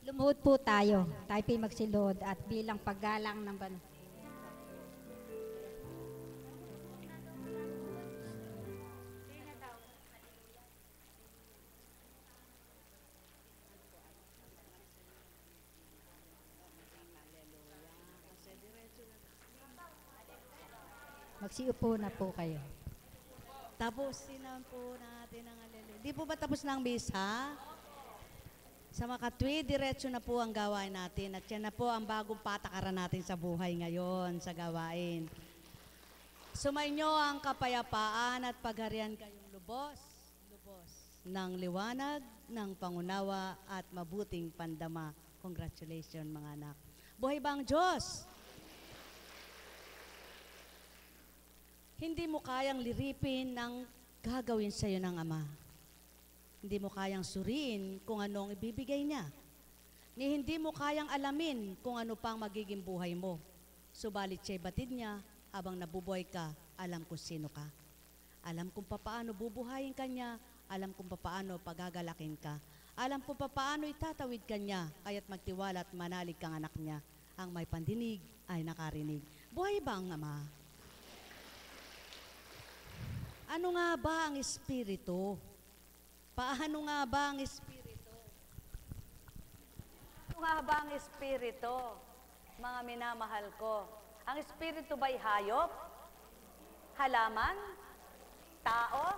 Lumuhod po tayo. Tayo po'y magsilod at bilang paggalang ng ban. Magsiupo na po kayo. Tapusin na po natin ang haleluya. Di po ba tapos na ang misa? Sa makatwi, diretso na po ang gawain natin. At yan na po ang bagong patakaran natin sa buhay ngayon, sa gawain. Sumainyo ang kapayapaan at pagharian kayong lubos ng liwanag, ng pangunawa at mabuting pandama. Congratulations mga anak. Buhay ba ang Diyos? Hindi mo kayang liripin ng gagawin sa iyo ng Ama. Hindi mo kayang suriin kung ano ang ibibigay niya. Ni hindi mo kayang alamin kung ano pang magiging buhay mo. Subalit siya'y batid niya, habang nabubuhay ka, alam kung sino ka. Alam kung papaano bubuhayin ka niya, alam kung papaano pagagalakin ka. Alam kung papaano itatawid ka niya, kaya't magtiwala at manalig kang anak niya. Ang may pandinig ay nakarinig. Buhay ba ang Ama? Ano nga ba ang Espiritu? Paano nga ba ang Espiritu? Ano nga ba ang Espiritu? Mga minamahal ko, ang Espiritu ba'y hayop? Halaman? Tao?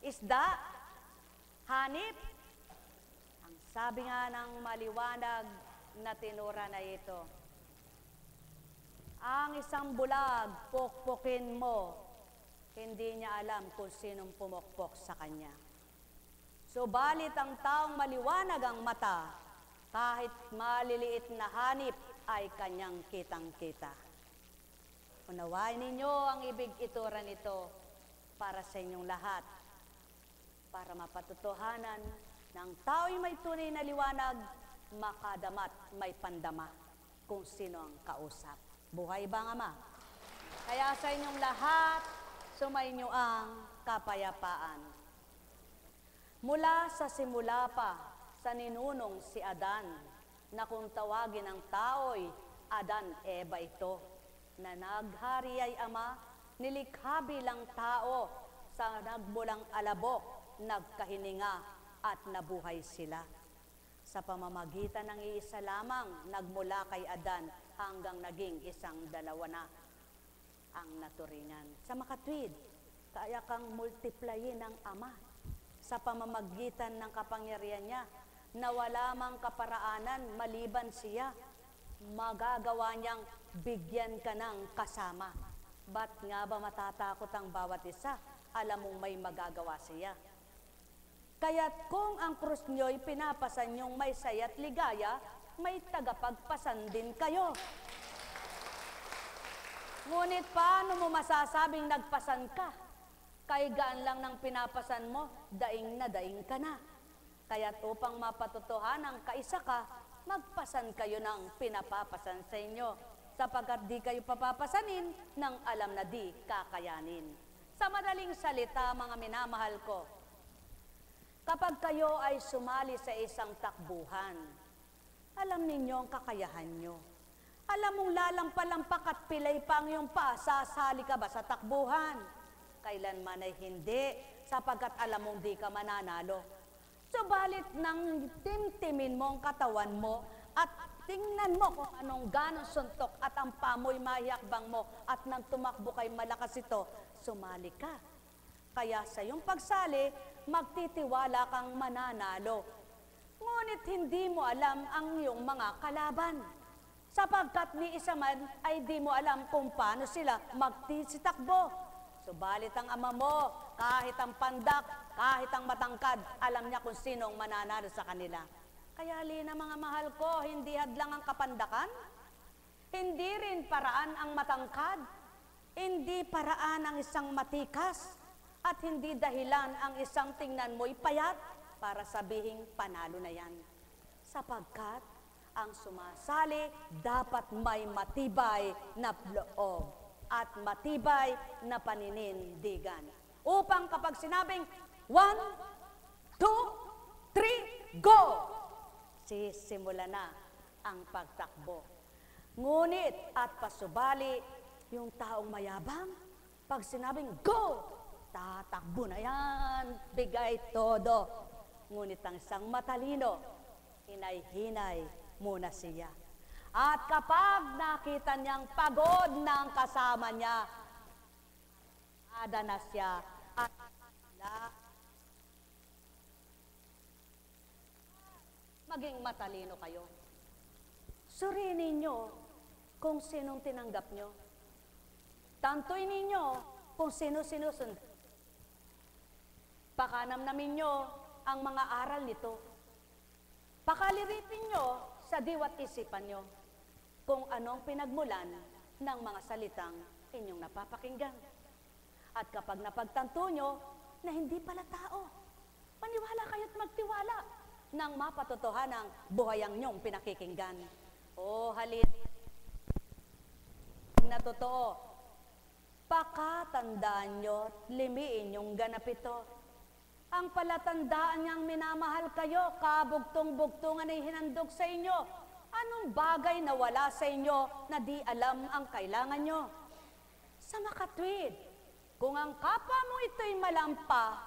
Isda? Hanip? Ang sabi nga ng maliwanag na tinura na ito, ang isang bulag, pukpukin mo, hindi niya alam kung sinong pumukpok sa kanya. Subalit ang taong maliwanag ang mata, kahit maliliit na hanip ay kanyang kitang-kita. Unawain ninyo ang ibig itura nito para sa inyong lahat, para mapatutuhanan ng tao'y may tunay na liwanag, makadamat may pandama kung sino ang kausap. Buhay ba ang Ama? Kaya sa inyong lahat, sumainyo ang kapayapaan. Mula sa simula pa, sa ninunong si Adan, na kung tawagin ang tao'y Adan Eva ito, na naghari ay Ama, nilikha bilang tao, sa nagmulang alabok, nagkahininga at nabuhay sila. Sa pamamagitan ng iisa lamang, nagmula kay Adan hanggang naging isang dalawa na ang naturingan. Sa makatwid, kaya kang multiplyin ng Ama sa pamamagitan ng kapangyarihan niya na wala mang kaparaanan maliban siya. Magagawa niyang bigyan ka ng kasama. Ba't nga ba matatakot ang bawat isa? Alam mong may magagawa siya. Kaya't kung ang krus niyo'y pinapasan niyong may saya at ligaya, may tagapagpasan din kayo. Ngunit paano mo masasabing nagpasan ka? Kaigaan lang ng pinapasan mo, daing na daing ka na. Kaya't upang mapatutuhan ang kaisa ka, magpasan kayo ng pinapapasan sa inyo, sapagkat di kayo papapasanin ng alam na di kakayanin. Sa madaling salita, mga minamahal ko, kapag kayo ay sumali sa isang takbuhan, alam ninyo ang kakayahan nyo. Alam mong lalampa-lampak at pilay pa ang iyong pa, sasali ka ba sa takbuhan? Kailanman ay hindi, sapagkat alam mong di ka mananalo. Subalit nang timtimin mo ang katawan mo at tingnan mo kung anong ganong suntok at ang pamoy mahiyakbang mo at nang tumakbo kay malakas ito, sumali ka. Kaya sa iyong pagsali, magtitiwala kang mananalo. Ngunit hindi mo alam ang iyong mga kalaban. Sapagkat ni isa man ay di mo alam kung paano sila magtisitakbo. Subalit ang Ama mo, kahit ang pandak, kahit ang matangkad, alam niya kung sinong mananalo sa kanila. Kaya Lina, mga mahal ko, hindi hadlang ang kapandakan, hindi rin paraan ang matangkad, hindi paraan ang isang matikas, at hindi dahilan ang isang tingnan mo'y payat para sabihing panalo na yan. Sapagkat ang sumasali dapat may matibay na loob at matibay na paninindigan. Upang kapag sinabing 1, 2, 3, go! magsisimula na ang pagtakbo. Ngunit at pasubali, yung taong mayabang, pag sinabing go, tatakbo na yan, bigay todo. Ngunit ang isang matalino, hinay-hinay muna siya. At kapag nakita niyang pagod ng kasama niya, ada na siya at maging matalino kayo. Surinin niyo kung sinong tinanggap niyo. Tantuin ninyo kung sino sinusunod. Pakanamnamin niyo ang mga aral nito. Pakaliripin niyo sa diwa't isipan niyo kung anong pinagmulan ng mga salitang inyong napapakinggan. At kapag napagtanto nyo na hindi pala tao, maniwala kayo't magtiwala nang mapatotohanang buhay ang inyong pinakikinggan. O halin na totoo, pakatandaan nyo at limiin yung ganap ito. Ang palatandaan niyang minamahal kayo, kabugtong-bugtungan ay hinandog sa inyo. Anong bagay na wala sa inyo na di alam ang kailangan nyo? Sa makatwid, kung ang kapwa mo ito'y malampa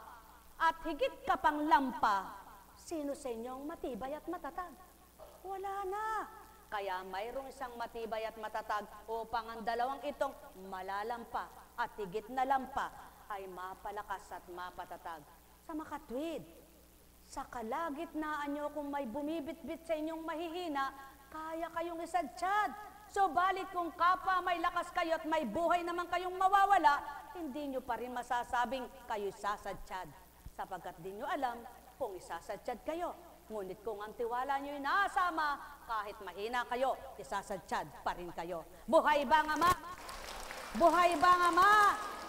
at higit ka pang lampa, sino sa inyong matibay at matatag? Wala na. Kaya mayroong isang matibay at matatag upang ang dalawang itong malalampa at higit na lampa ay mapalakas at mapatatag. Sa makatwid, sa kalagitnaan nyo kung may bumibit-bit sa inyong mahihina, kaya kayong isadsyad. Subalit kung kapwa may lakas kayo at may buhay naman kayong mawawala, hindi nyo pa rin masasabing kayo isasadsyad. Sapagkat di nyo alam kung isasadsyad kayo. Ngunit kung ang tiwala nyo'y nasama, kahit mahina kayo, isasadsyad pa rin kayo. Buhay bang Ama? Buhay bang Ama?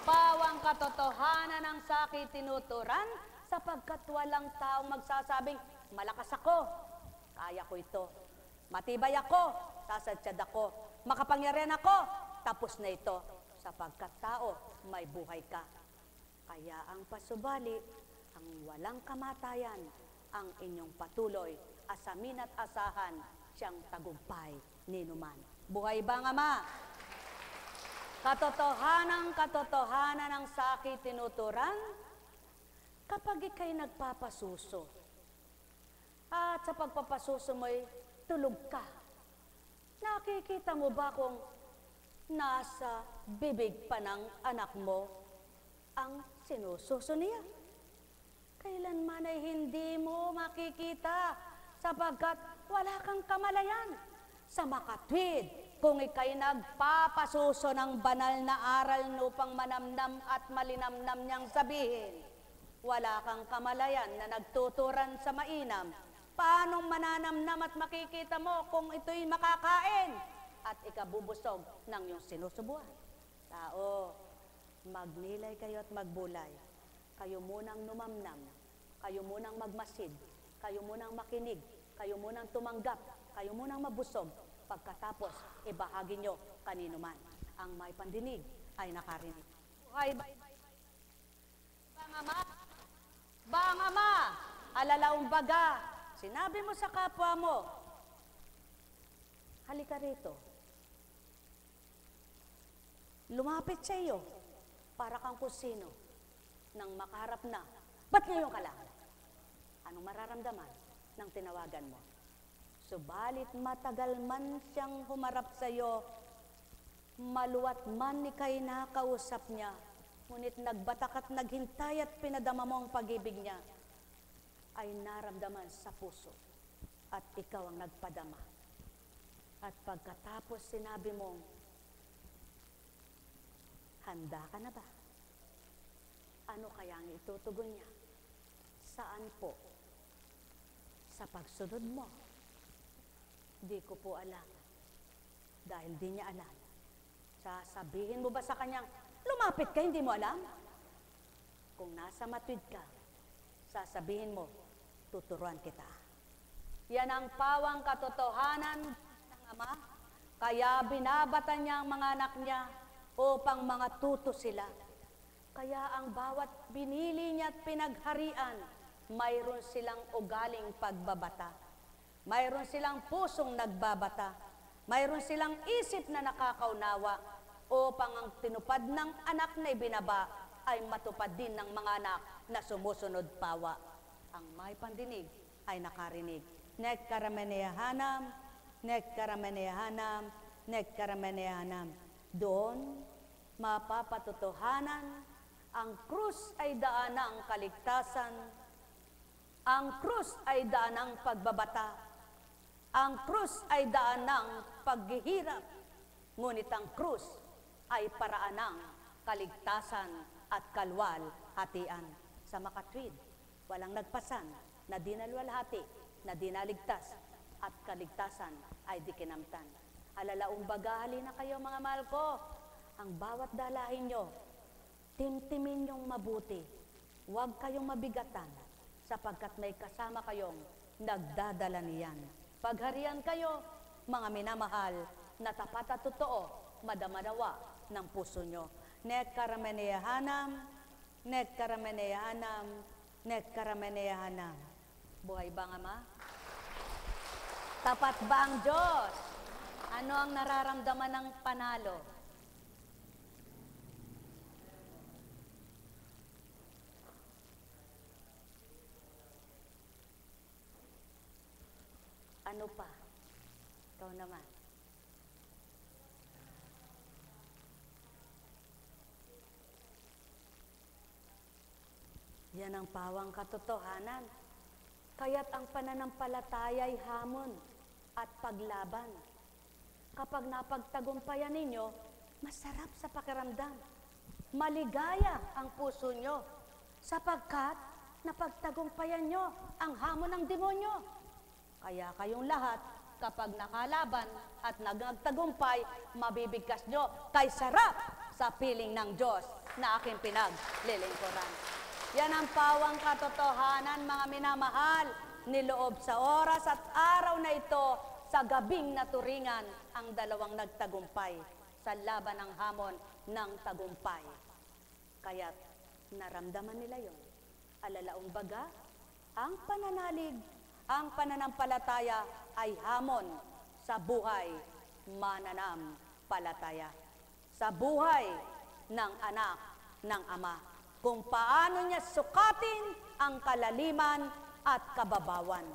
Pawang katotohanan ng sakit tinuturan, sapagkat walang taong magsasabing, malakas ako, kaya ko ito. Matibay ako, sasadsyad ako. Makapangyarihan ako, tapos na ito. Sapagkat tao, may buhay ka. Kaya ang pasubali, ang walang kamatayan, ang inyong patuloy, asamin at asahan, siyang tagumpay ninuman. Buhay bang Ama? Katotohanan ng sakit tinuturan, kapag ika'y nagpapasuso, at sa pagpapasuso mo'y tulog ka, nakikita mo ba kung nasa bibig pa ng anak mo ang sinususo niya? Kailanman ay hindi mo makikita sapagkat wala kang kamalayan. Sa makatwid, kung ika'y nagpapasuso ng banal na aral upang manamnam at malinamnam niyang sabihin, wala kang kamalayan na nagtuturan sa mainam, paano mananamnam at makikita mo kung ito'y makakain at ikabubusog ng iyong sinusubuan? Tao, magnilay kayo at magbulay. Kayo munang numamnam, kayo munang magmasid, kayo munang makinig, kayo munang tumanggap, kayo munang mabusog. Pagkatapos, ibahagi nyo kanino man. Ang may pandinig ay nakarinig. Buhay bang Ama? Bang Ama, alalaong baga, sinabi mo sa kapwa mo, halika rito. Lumapit sa iyo, para kang kusino, nang makaharap na. Ba't ngayon ka lang? Anong mararamdaman ng tinawagan mo? Subalit matagal man siyang humarap sa iyo, maluwat man ika'y nakausap niya, ngunit nagbatak at naghintay at pinadama mo ang pag-ibig niya, ay naramdaman sa puso at ikaw ang nagpadama. At pagkatapos sinabi mong, handa ka na ba? Ano kaya ang itutugon niya? Saan po? Sa pagsunod mo? Di ko po alam. Dahil di niya alam. Sasabihin mo ba sa kanyang, lumapit ka, hindi mo alam? Kung nasa matwid ka, sasabihin mo, tuturuan kita. Yan ang pawang katotohanan ng Ama, kaya binabatan niya ang mga anak niya upang mga tuto sila. Kaya ang bawat binili niya at pinagharian, mayroon silang ugaling pagbabata. Mayroon silang pusong nagbabata. Mayroon silang isip na nakakaunawa upang ang tinupad ng anak na ibinaba ay matupad din ng mga anak na sumusunod pawa. Ang may pandinig ay nakarinig. Nek karamenehanam, nek karamenehanam, nek karamenehanam. Doon mapapatotohanan ang krus ay daan ng kaligtasan, ang krus ay daan ng pagbabata, ang krus ay daan ng paghihirap, ngunit ang krus ay paraan ng kaligtasan at kalwalhatian. Sa makatwid, walang nagpasan na dinalwalhati, na dinaligtas, at kaligtasan ay di kinamtan. Alalaumbaga, halina kayo mga mahal ko, ang bawat dalahin nyo, timtimin nyong mabuti, huwag kayong mabigatan, sapagkat may kasama kayong nagdadala niyan. Pagharian kayo, mga minamahal, na tapat at totoo, madamanawa ng puso nyo. Nek karamenehanam, nek karamenehanam, nek karamenehanam. Buhay ba nga ma? Tapat ba ang Diyos? Ano ang nararamdaman ng panalo? Ano pa? Ikaw naman. Yan ang pawang katotohanan. Kaya't ang pananampalataya ay hamon at paglaban. Kapag napagtagumpayan ninyo, masarap sa pakiramdam. Maligaya ang puso nyo, sapagkat napagtagumpayan nyo ang hamon ng demonyo. Kaya kayong lahat, kapag nakalaban at nagtagumpay, mabibigkas nyo kay sarap sa piling ng Diyos na aking pinaglilingkuran. Yan ang pawang katotohanan, mga minamahal, niloob sa oras at araw na ito, sa gabing naturingan ang dalawang nagtagumpay sa laban ng hamon ng tagumpay. Kaya't naramdaman nila yon. Alalaumbaga, ang pananalig, ang pananampalataya ay hamon sa buhay mananampalataya. Sa buhay ng anak ng Ama. Kung paano niya sukatin ang kalaliman at kababawan.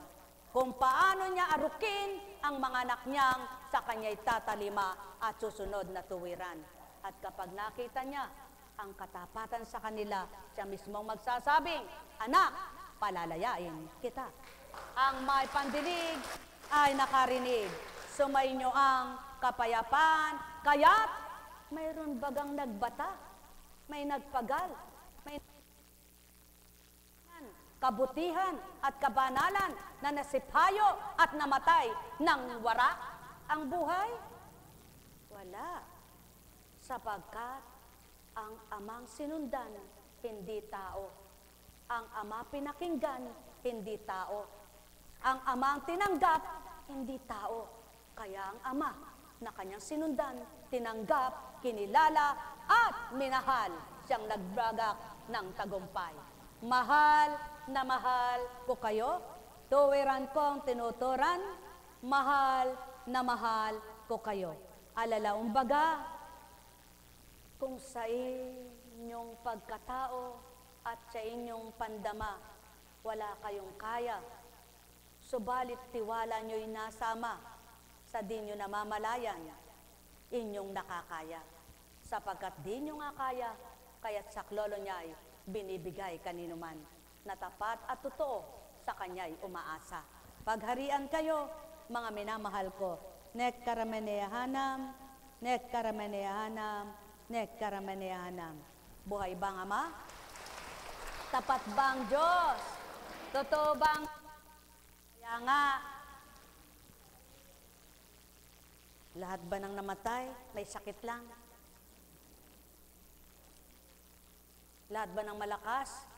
Kung paano niya arukin ang mga anak niyang sa kanya'y tatalima at susunod na tuwiran. At kapag nakita niya ang katapatan sa kanila, siya mismong magsasabing, anak, palalayain kita. Ang may pandinig ay nakarinig. Sumainyo ang kapayapaan, kaya't mayroon bagang nagbata, may nagpagal, may kabutihan at kabanalan na nasiphayo at namatay ng warak ang buhay? Wala. Sapagkat ang amang sinundan, hindi tao. Ang ama pinakinggan, hindi tao. Ang amang tinanggap, hindi tao. Kaya ang ama na kanyang sinundan, tinanggap, kinilala, at minahal siyang nagbagak ng tagumpay. Mahal na mahal ko kayo, tuwiran kong tinuturan, mahal na mahal ko kayo. Alalaumbaga, kung sa inyong pagkatao at sa inyong pandama, wala kayong kaya, subalit tiwala nyo'y nasama sa di nyo namamalayan, inyong nakakaya. Sapagkat di nyo nga kaya, kaya't saklolo niya ay binibigay kanino man, na tapat at totoo sa kanya'y umaasa. Pagharian kayo, mga minamahal ko, nek karamenehanam, nek karamenehanam, nek karamenehanam. Buhay bang Ama? Tapat bang Diyos? Totoo bang? Kaya nga, lahat ba ng namatay, may sakit lang? Lahat ba ng malakas,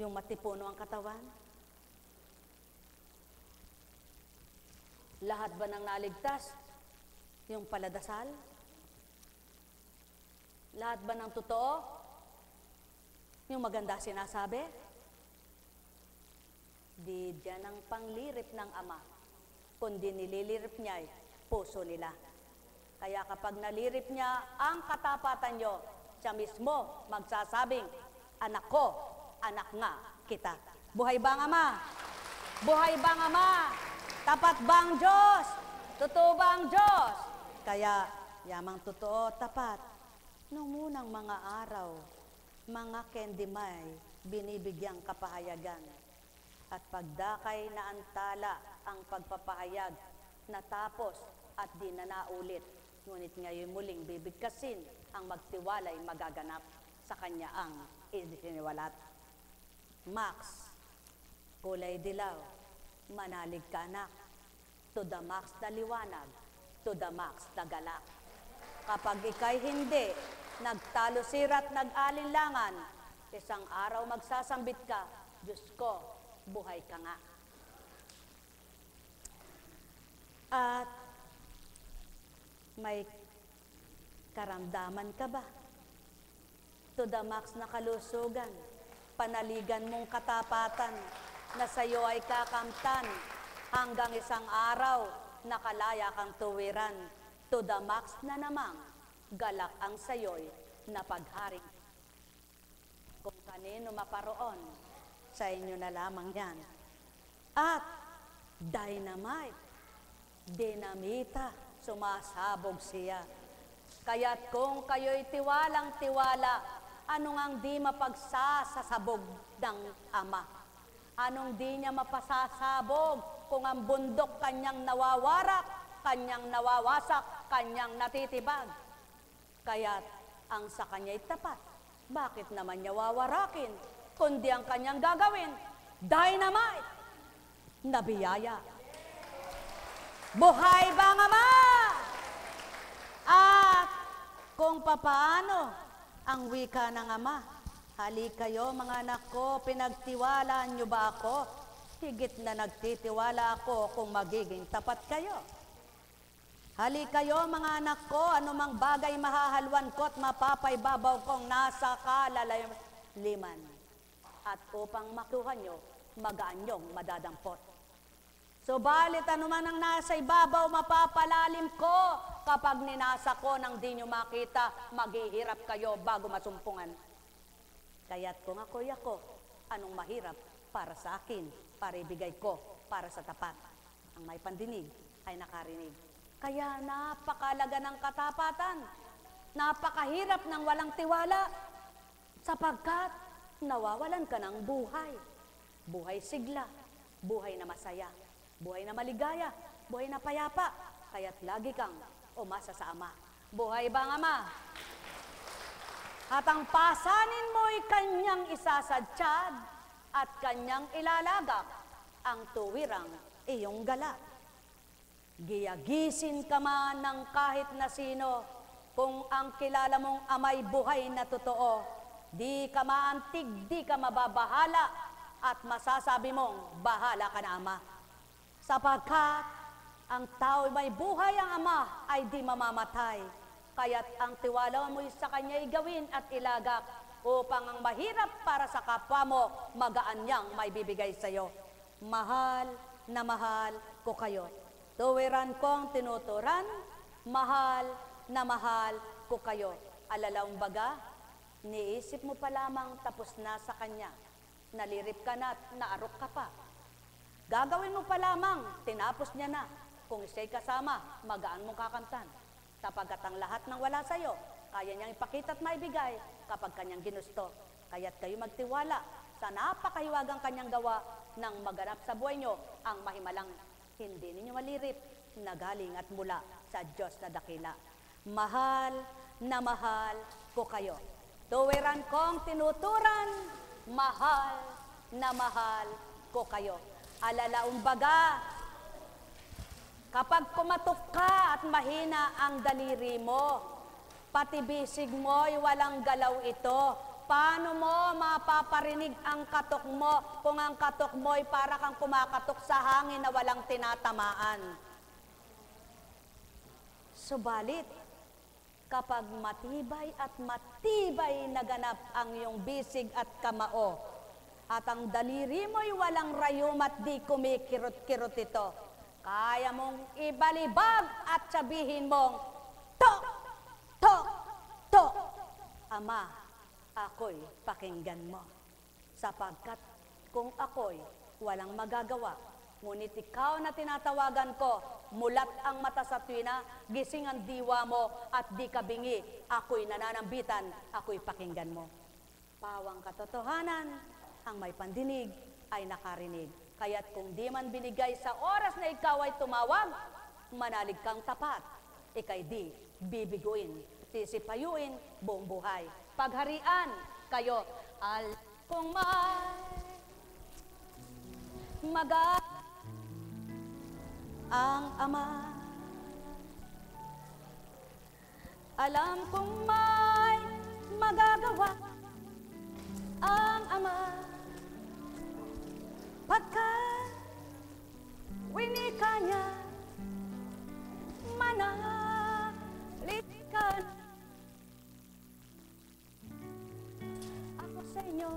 yung matipuno ang katawan? Lahat ba ng naligtas, yung paladasal? Lahat ba ng totoo, yung maganda sinasabi? Di diyan ang panglirip ng ama, kundi nililirip niya ay puso nila. Kaya kapag nalirip niya ang katapatan nyo, siya mismo magsasabing, anak ko, anak nga kita. Buhay ba ang ama? Buhay ba ang ama? Tapat ba ang Diyos? Totoo ba ang Diyos? Kaya, yamang totoo, tapat. Noong unang mga araw, mga kendimay, binibigyang kapahayagan. At pagdakay na antala ang pagpapahayag, natapos at di na naulit. Ngunit ngayon muling bibigkasin ang magtiwalay magaganap sa kanya ang isiniwalat. Max, kulay dilaw, manalig ka anak. To the max na liwanag, to the max na galak. Kapag ikay hindi, nagtalo sirat, nag-alinlangan, isang araw magsasambit ka, Diyos ko, buhay ka nga. At may karamdaman ka ba? To the max na kalusugan, panaligan mong katapatan, na sayo ay kakamtan, hanggang isang araw, nakalaya kang tuwiran, to the max na namang, galak ang sayo'y napagharing. Kung kanino maparoon, sa inyo na lamang yan. At dynamite, dinamita, sumasabog siya. Kaya't kung kayo'y tiwalang-tiwala, anong ang di mapagsasasabog ng ama? Anong di niya mapasasabog kung ang bundok kanyang nawawarak, kanyang nawawasak, kanyang natitibag? Kaya't ang sa kanya'y tapat, bakit naman niya wawarakin? Kundi ang kanyang gagawin, dynamite, na biyaya. Buhay ba ang ama? At kung papaano ang wika ng ama, halik kayo mga anak ko, pinagtiwalaan niyo ba ako? Higit na nagtitiwala ako kung magiging tapat kayo. Halik kayo mga anak ko, anumang bagay mahahalwan ko at mapapaibabaw kong nasa kalaliman. At upang makuha nyo, magaan nyong madadampot. Subalit anuman ang nasa ibabaw, mapapalalim ko. Kapag ninasa ko nang di nyo makita, maghihirap kayo bago masumpungan. Kaya't kung ako'y ako, anong mahirap para sa akin, para ibigay ko, para sa tapat. Ang may pandinig ay nakarinig. Kaya napakalaga ng katapatan, napakahirap ng walang tiwala, sapagkat nawawalan ka ng buhay. Buhay sigla, buhay na masaya, buhay na maligaya, buhay na payapa, kaya't lagi kang umasa sa ama. Buhay ba ang ama? At ang pasanin mo'y kanyang isasadyad at kanyang ilalagak ang tuwirang iyong galak. Giyagisin ka man ng kahit na sino, kung ang kilala mong amay buhay na totoo, di ka maantig, di ka mababahala, at masasabi mong bahala ka na ama. Sapagkat ang tao may buhay, ang ama ay di mamamatay. Kaya't ang tiwala mo sa kanya gawin at ilagak upang ang mahirap para sa kapwa mo, magaan niyang may bibigay sa iyo. Mahal na mahal ko kayo. Tuwiran kong tinuturan, mahal na mahal ko kayo. Alalaong baga, niisip mo pa lamang tapos na sa kanya. Nalirip ka na at naarok ka pa. Gagawin mo pa lamang, tinapos niya na. Kung siya'y kasama, magaan mong kakamtan. Sapagkat ang lahat ng wala sa'yo, kaya niyang ipakita at maibigay kapag kanyang ginusto. Kaya't kayo magtiwala sa napakahiwagang kanyang gawa nang maganap sa buhay niyo ang mahimalang hindi ninyo malirip na galing at mula sa Diyos na dakila. Mahal na mahal ko kayo. Tuwiran kong tinuturan, mahal na mahal ko kayo. Alalaong baga, kapag kumatok ka at mahina ang daliri mo, pati bisig mo'y walang galaw ito. Paano mo mapaparinig ang katok mo kung ang katok mo'y para kang kumakatok sa hangin na walang tinatamaan? Subalit, kapag matibay at matibay naganap ang iyong bisig at kamao, At ang daliri mo'y walang rayum at di kumikirot-kirot ito. Kaya mong ibalibag at sabihin mong, Tok! Tok! Tok! Ama, ako'y pakinggan mo. Sapagkat kung ako'y walang magagawa, ngunit ikaw na tinatawagan ko, mulat ang mata sa tuwina, gising ang diwa mo at di ka bingi, ako'y nananambitan, ako'y pakinggan mo. Pawang katotohanan, ang may pandinig ay nakarinig. Kaya't kung di man binigay sa oras na ikaw ay tumawag, manalig kang tapat, ikay di bibiguin, sisipayuin buong buhay. Pagharian kayo, kung may ang Ama. Alam kong may magagawa ang Ama. Pagkat winika niya, manalig ka na. Ako sa inyo.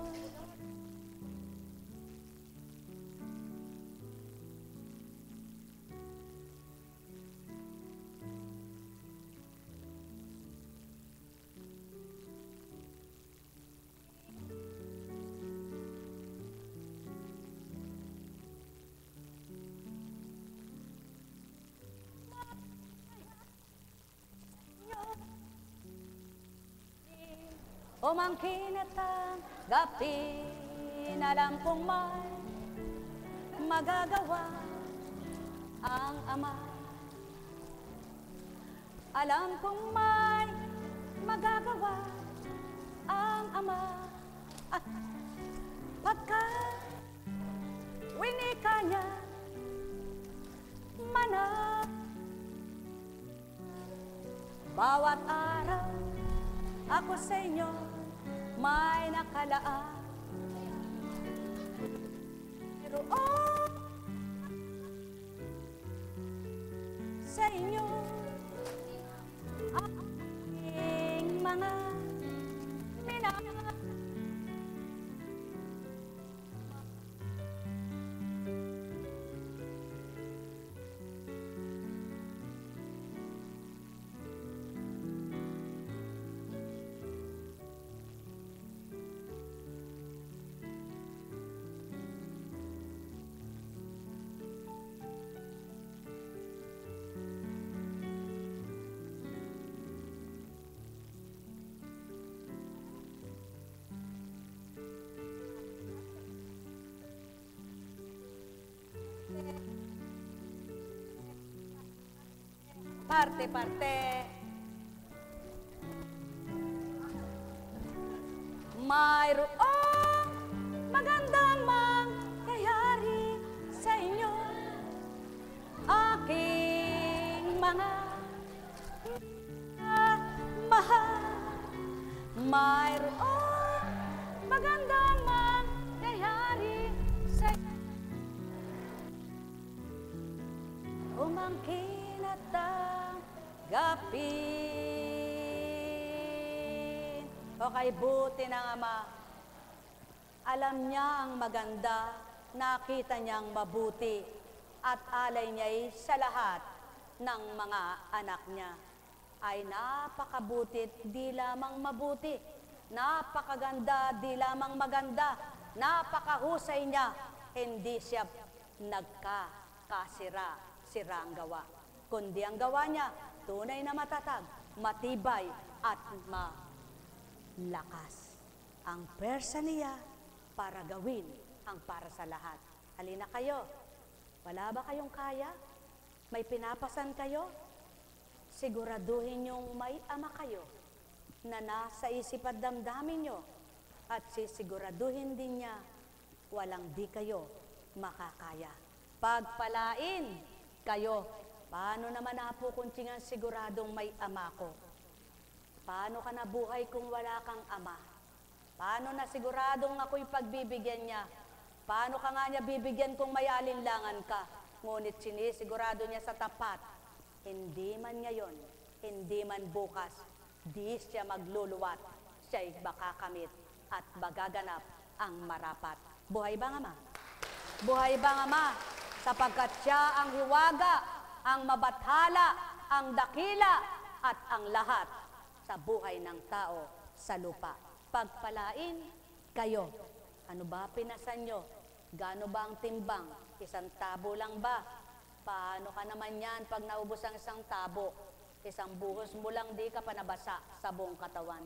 Umangkin at tanggapin, alam kong may magagawa ang Ama. Alam kong may magagawa ang Ama. At pagkat winika niya, bawat araw ako sa inyo may nakalaan. Pero sa inyo aking mga minamahal. Parte-parte. Mayroong magandang mangyayari sa inyo, aking mga mahal. Mayroong magandang mangyayari sa inyo. Umangkin at tanggapin. O kay buti ng Ama, alam niya ang maganda, nakita niyang mabuti, at alay niya'y sa lahat ng mga anak niya. Ay napakabutit, di lamang mabuti, napakaganda, di lamang maganda, napakahusay niya, hindi siya nagkakasira ang gawa, kundi ang gawa niya tunay na matatag, matibay at malakas. Ang persa niya para gawin ang para sa lahat. Halina kayo, wala ba kayong kaya? May pinapasan kayo? Siguraduhin niyong may Ama kayo na nasa isip at damdamin niyo, at sisiguraduhin din niya walang di kayo makakaya. Pagpalain kayo. Paano naman napukuntingan siguradong may Ama ko? Paano ka nabuhay kung wala kang Ama? Paano na siguradong ako'y pagbibigyan niya? Paano ka nga niya bibigyan kung may alinlangan ka? Ngunit sinisigurado niya sa tapat, hindi man ngayon, hindi man bukas, di siya magluluwat, siya'y makakamit at magaganap ang marapat. Buhay ba ang Ama? Buhay ba ang Ama? Sapagkat siya ang hiwaga, ang mabathala, ang dakila, at ang lahat sa buhay ng tao sa lupa. Pagpalain kayo. Ano ba pinasan nyo? Gaano ba ang timbang? Isang tabo lang ba? Paano ka naman yan pag naubos ang isang tabo? Isang buhos mo lang di ka pa nabasa sa buong katawan.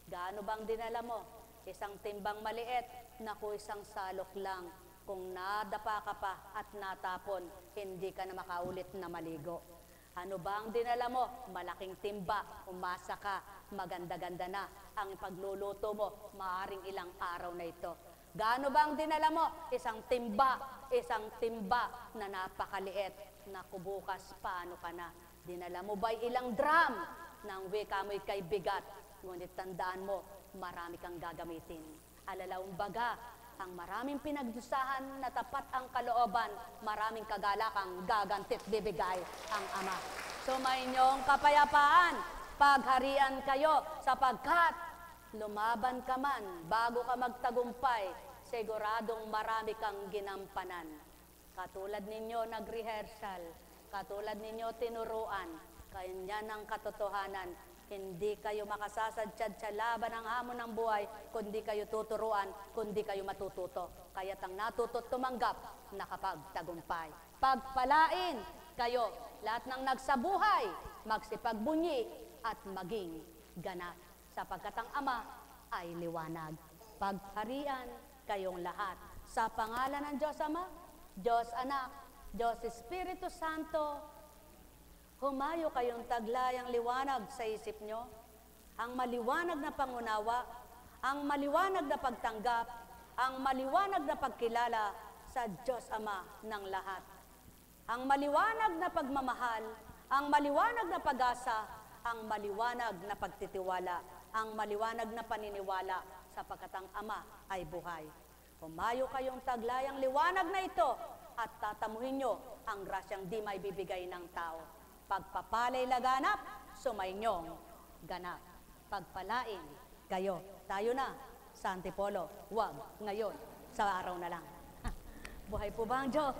Gaano bang dinala mo? Isang timbang maliit, naku isang salok lang. Kung nadapa ka pa at natapon, hindi ka na makaulit na maligo. Ano ba ang dinala mo? Malaking timba, umasa ka, maganda-ganda na. Ang pagluluto mo, maaaring ilang araw na ito. Gaano ba ang dinala mo? Isang timba na napakaliit. Naku bukas, paano ka na? Dinala mo ba'y ilang drum? Nang wika mo'y kay bigat. Ngunit tandaan mo, marami kang gagamitin. Alalaong baga, ang maraming pinagdusahan na tapat ang kalooban, maraming kagalakang gagantit bibigay ang Ama. Sumayinyong kapayapaan, pagharian kayo sapagkat lumaban ka man bago ka magtagumpay, siguradong marami kang ginampanan. Katulad ninyo nag-rehearsal, katulad ninyo tinuruan, kanya ng katotohanan, hindi kayo makasasadsyad sa laban ng hamon ng buhay, kundi kayo tuturuan, kundi kayo matututo. Kaya't ang natuto't tumanggap, nakapagtagumpay. Pagpalain kayo, lahat ng nagsabuhay, magsipagbunyi at maging ganap. Sapagkat ang Ama ay liwanag. Pagharian kayong lahat. Sa pangalan ng Diyos Ama, Diyos Anak, Diyos Espiritu Santo, humayo kayong taglayang liwanag sa isip nyo, ang maliwanag na pangunawa, ang maliwanag na pagtanggap, ang maliwanag na pagkilala sa Diyos Ama ng lahat. Ang maliwanag na pagmamahal, ang maliwanag na pag-asa, ang maliwanag na pagtitiwala, ang maliwanag na paniniwala sapagkat ang Ama ay buhay. Humayo kayong taglayang liwanag na ito at tatamuhin nyo ang grasyang di may bibigay ng tao. Pagpapalay laganap, sumainyong ganap. Pagpalain kayo. Tayo na sa Antipolo. Huwag ngayon, sa araw na lang. Buhay po ba ang Diyos?